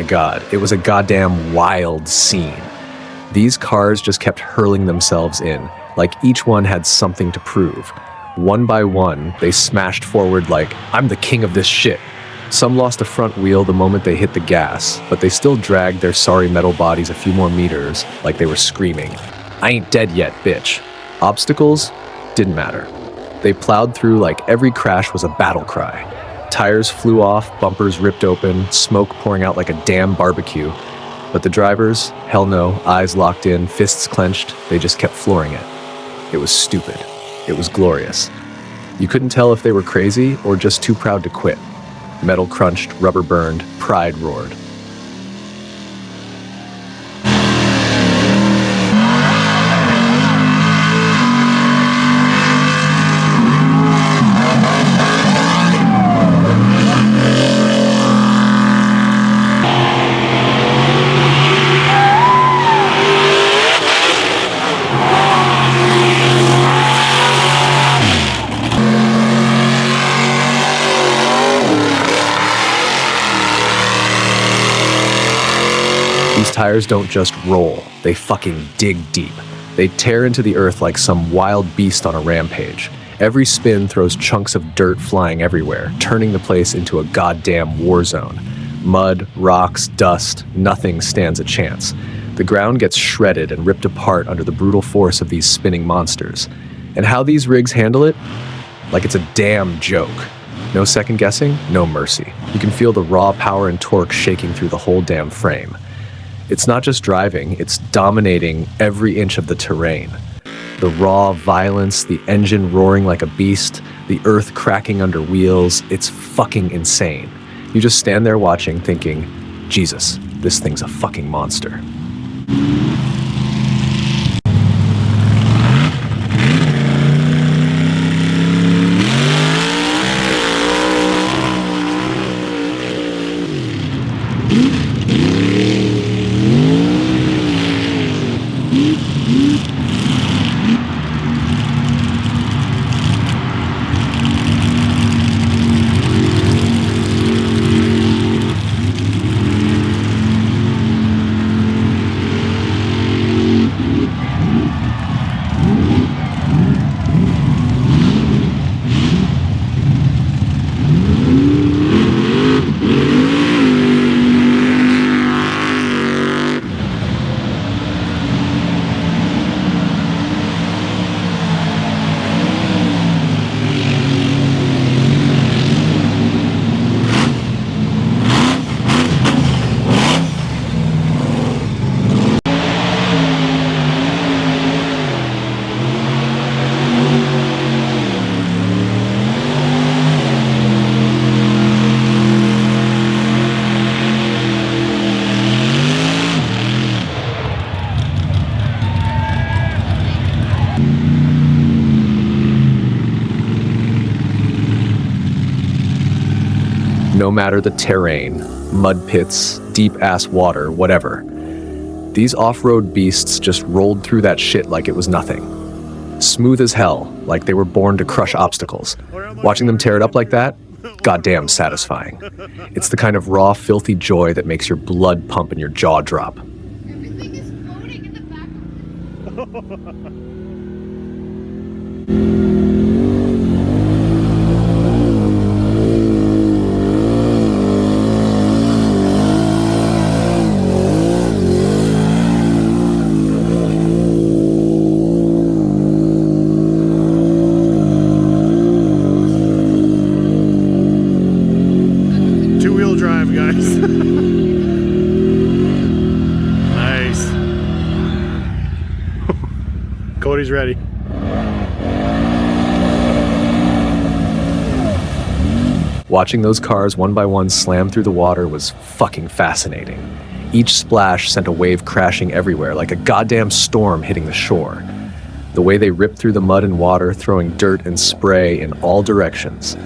god, it was a goddamn wild scene. These cars just kept hurling themselves in, like each one had something to prove. One by one, they smashed forward like, I'm the king of this shit. Some lost a front wheel the moment they hit the gas, but they still dragged their sorry metal bodies a few more meters, like they were screaming, I ain't dead yet, bitch. Obstacles didn't matter. They plowed through like every crash was a battle cry. Tires flew off, bumpers ripped open, smoke pouring out like a damn barbecue. But the drivers, hell no, eyes locked in, fists clenched, they just kept flooring it. It was stupid. It was glorious. You couldn't tell if they were crazy or just too proud to quit. Metal crunched, rubber burned, pride roared. These tires don't just roll, they fucking dig deep. They tear into the earth like some wild beast on a rampage. Every spin throws chunks of dirt flying everywhere, turning the place into a goddamn war zone. Mud, rocks, dust, nothing stands a chance. The ground gets shredded and ripped apart under the brutal force of these spinning monsters. And how these rigs handle it? Like it's a damn joke. No second guessing, no mercy. You can feel the raw power and torque shaking through the whole damn frame. It's not just driving, it's dominating every inch of the terrain. The raw violence, the engine roaring like a beast, the earth cracking under wheels, it's fucking insane. You just stand there watching thinking, Jesus, this thing's a fucking monster. No matter the terrain, mud pits, deep-ass water, whatever. These off-road beasts just rolled through that shit like it was nothing. Smooth as hell, like they were born to crush obstacles. Watching them tear it up like that, goddamn satisfying. It's the kind of raw, filthy joy that makes your blood pump and your jaw drop. Everything is floating in the back. Two-wheel drive, guys. Nice. Cody's ready. Watching those cars one by one slam through the water was fucking fascinating. Each splash sent a wave crashing everywhere, like a goddamn storm hitting the shore. The way they ripped through the mud and water, throwing dirt and spray in all directions.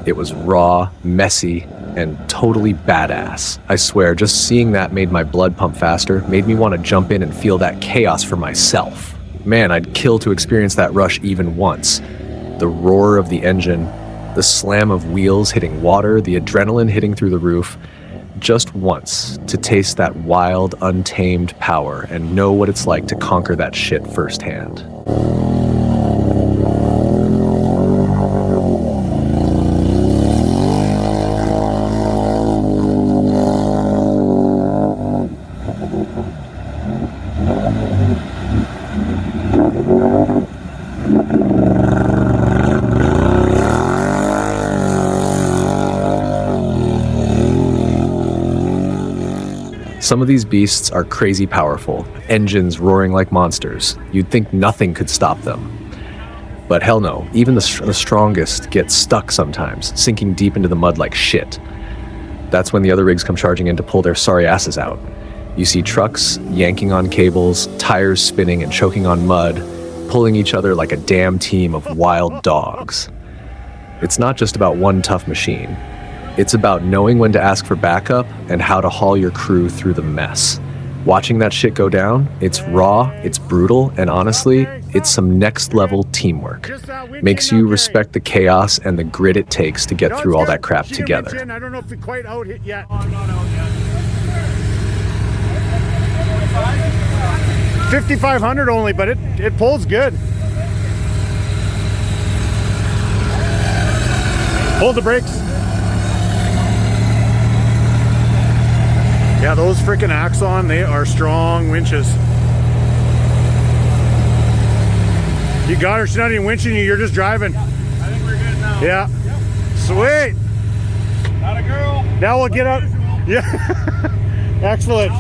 It was raw, messy, and totally badass. I swear, just seeing that made my blood pump faster, made me want to jump in and feel that chaos for myself. Man, I'd kill to experience that rush even once. The roar of the engine, the slam of wheels hitting water, the adrenaline hitting through the roof. just once, to taste that wild, untamed power and know what it's like to conquer that shit firsthand. Some of these beasts are crazy powerful, engines roaring like monsters. You'd think nothing could stop them. But hell no, even the strongest get stuck sometimes, sinking deep into the mud like shit. That's when the other rigs come charging in to pull their sorry asses out. You see trucks yanking on cables, tires spinning and choking on mud, pulling each other like a damn team of wild dogs. It's not just about one tough machine. It's about knowing when to ask for backup and how to haul your crew through the mess. Watching that shit go down, it's raw, it's brutal, and honestly, it's some next level teamwork. Makes you respect the chaos and the grit it takes to get through all that crap together. I don't know if we quite out hit yet. 5,500 only, but it pulls good. Hold the brakes. Yeah, those freaking Axon, they are strong winches. You got her, she's not even winching you, you're just driving. I think we're good now. Yeah. Yep. Sweet. Not a girl. Now we'll get up. Yeah. Excellent.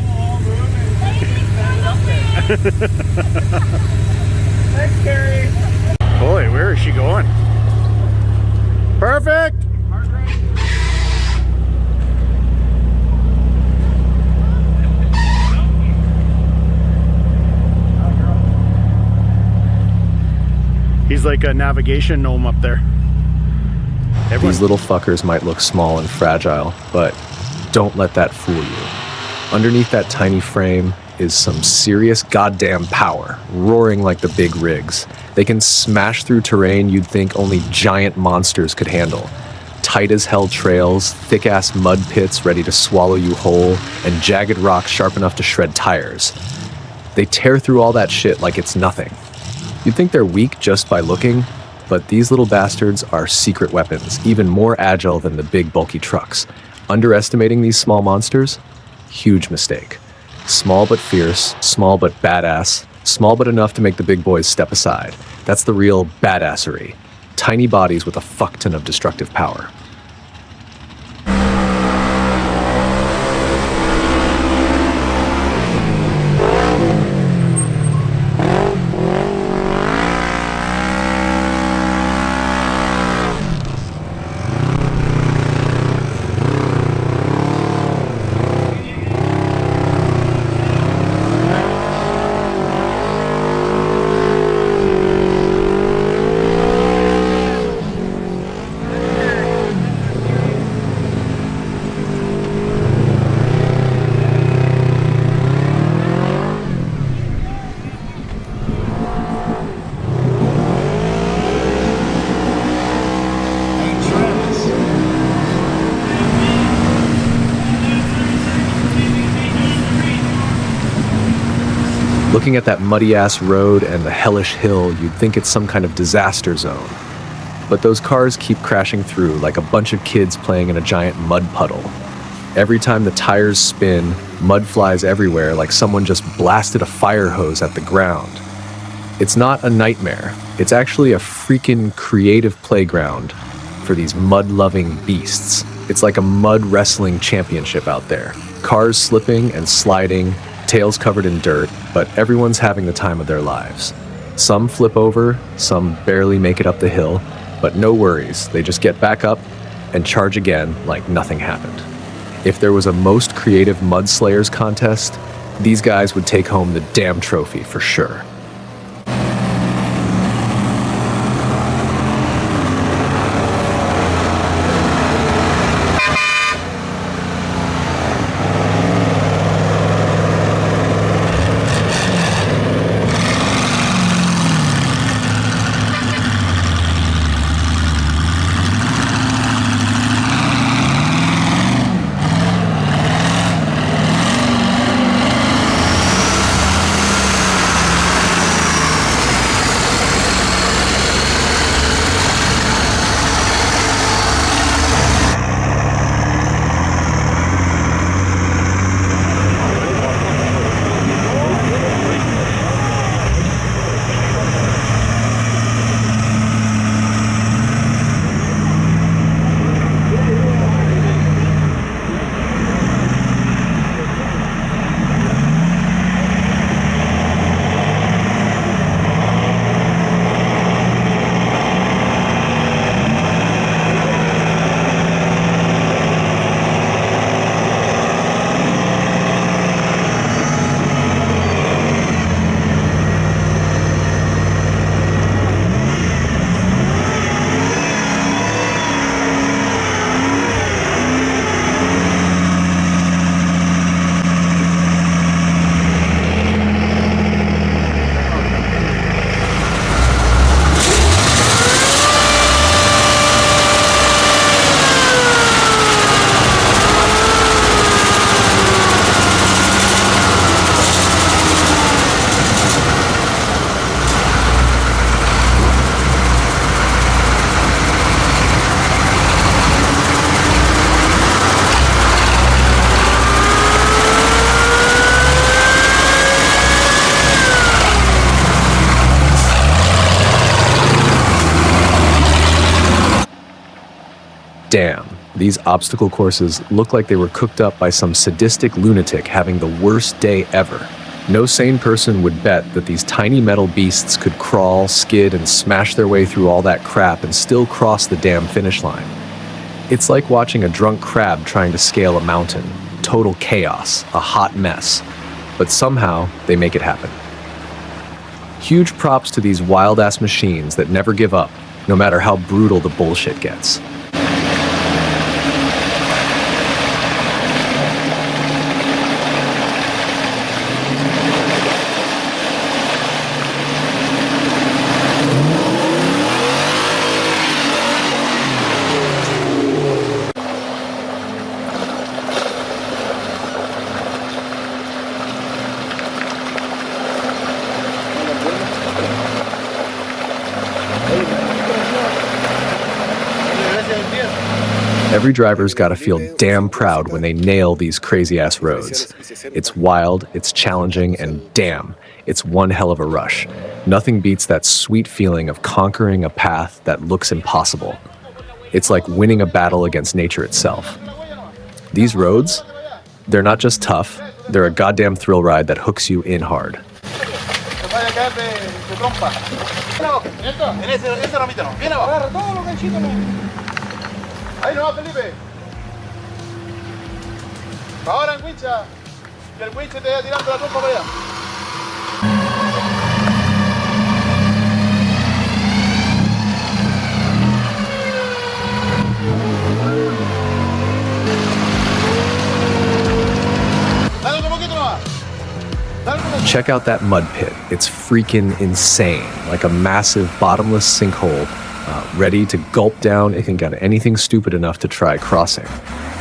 Thanks, Carrie. Boy, where is she going? Perfect. He's like a navigation gnome up there. These little fuckers might look small and fragile, but don't let that fool you. Underneath that tiny frame is some serious goddamn power, roaring like the big rigs. They can smash through terrain you'd think only giant monsters could handle. Tight as hell trails, thick ass mud pits ready to swallow you whole, and jagged rocks sharp enough to shred tires. They tear through all that shit like it's nothing. You'd think they're weak just by looking, but these little bastards are secret weapons, even more agile than the big bulky trucks. Underestimating these small monsters? Huge mistake. Small but fierce, small but badass, small but enough to make the big boys step aside. That's the real badassery. Tiny bodies with a fuck ton of destructive power. Looking at that muddy-ass road and the hellish hill, you'd think it's some kind of disaster zone. But those cars keep crashing through like a bunch of kids playing in a giant mud puddle. Every time the tires spin, mud flies everywhere like someone just blasted a fire hose at the ground. It's not a nightmare. It's actually a freaking creative playground for these mud-loving beasts. It's like a mud wrestling championship out there. Cars slipping and sliding, tails covered in dirt, but everyone's having the time of their lives. Some flip over, some barely make it up the hill, but no worries, they just get back up and charge again like nothing happened. If there was a most creative mudslayers contest, these guys would take home the damn trophy for sure. Damn, these obstacle courses look like they were cooked up by some sadistic lunatic having the worst day ever. No sane person would bet that these tiny metal beasts could crawl, skid, and smash their way through all that crap and still cross the damn finish line. It's like watching a drunk crab trying to scale a mountain. Total chaos, a hot mess. But somehow, they make it happen. Huge props to these wild-ass machines that never give up, no matter how brutal the bullshit gets. Every driver's gotta feel damn proud when they nail these crazy-ass roads. It's wild, it's challenging, and damn, it's one hell of a rush. Nothing beats that sweet feeling of conquering a path that looks impossible. It's like winning a battle against nature itself. These roads, they're not just tough, they're a goddamn thrill ride that hooks you in hard. Ahí no va, Felipe. Ahora en wincha. Que el winche te vaya tirando la trompa para allá. Dale otro poquito nomás. Check out that mud pit. It's freaking insane, like a massive bottomless sinkhole. Ready to gulp down anything anything stupid enough to try crossing.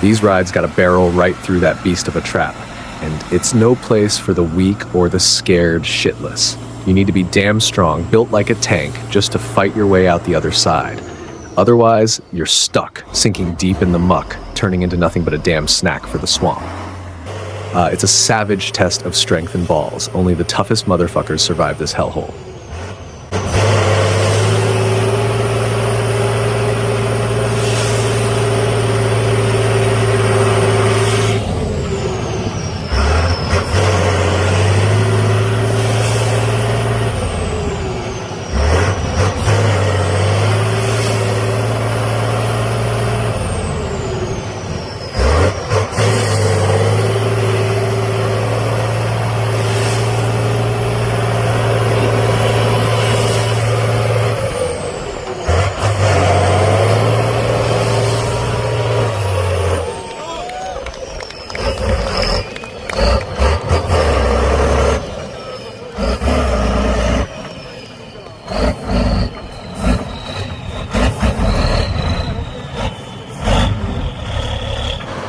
These rides got a barrel right through that beast of a trap, and it's no place for the weak or the scared shitless. You need to be damn strong, built like a tank, just to fight your way out the other side. Otherwise, you're stuck, sinking deep in the muck, turning into nothing but a damn snack for the swamp. It's a savage test of strength and balls. Only the toughest motherfuckers survive this hellhole.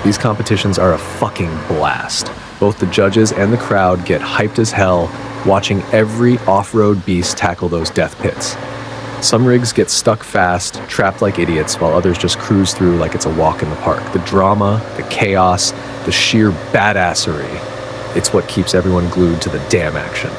These competitions are a fucking blast. Both the judges and the crowd get hyped as hell watching every off-road beast tackle those death pits. Some rigs get stuck fast, trapped like idiots, while others just cruise through like it's a walk in the park. The drama, the chaos, the sheer badassery, it's what keeps everyone glued to the damn action.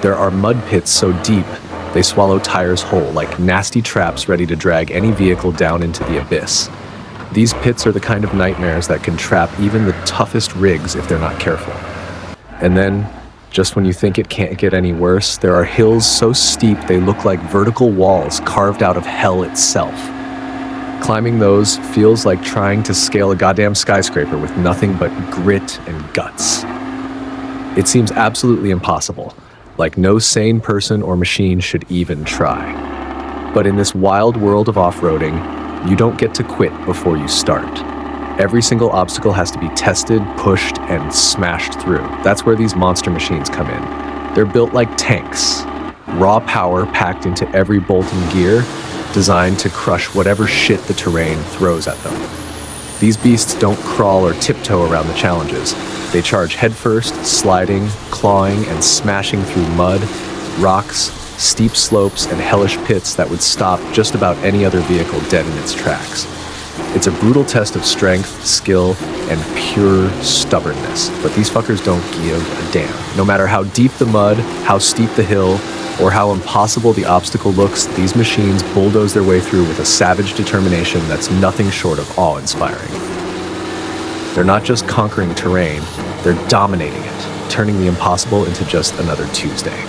There are mud pits so deep, they swallow tires whole, like nasty traps ready to drag any vehicle down into the abyss. These pits are the kind of nightmares that can trap even the toughest rigs if they're not careful. And then, just when you think it can't get any worse, there are hills so steep they look like vertical walls carved out of hell itself. Climbing those feels like trying to scale a goddamn skyscraper with nothing but grit and guts. It seems absolutely impossible. Like no sane person or machine should even try. But in this wild world of off-roading, You don't get to quit before you start. Every single obstacle has to be tested, pushed, and smashed through. That's where these monster machines come in. They're built like tanks. Raw power packed into every bolt and gear, designed to crush whatever shit the terrain throws at them. These beasts don't crawl or tiptoe around the challenges. They charge headfirst, sliding, clawing, and smashing through mud, rocks, steep slopes, and hellish pits that would stop just about any other vehicle dead in its tracks. It's a brutal test of strength, skill, and pure stubbornness, but these fuckers don't give a damn. No matter how deep the mud, how steep the hill, or how impossible the obstacle looks, these machines bulldoze their way through with a savage determination that's nothing short of awe-inspiring. They're not just conquering terrain, they're dominating it, turning the impossible into just another Tuesday.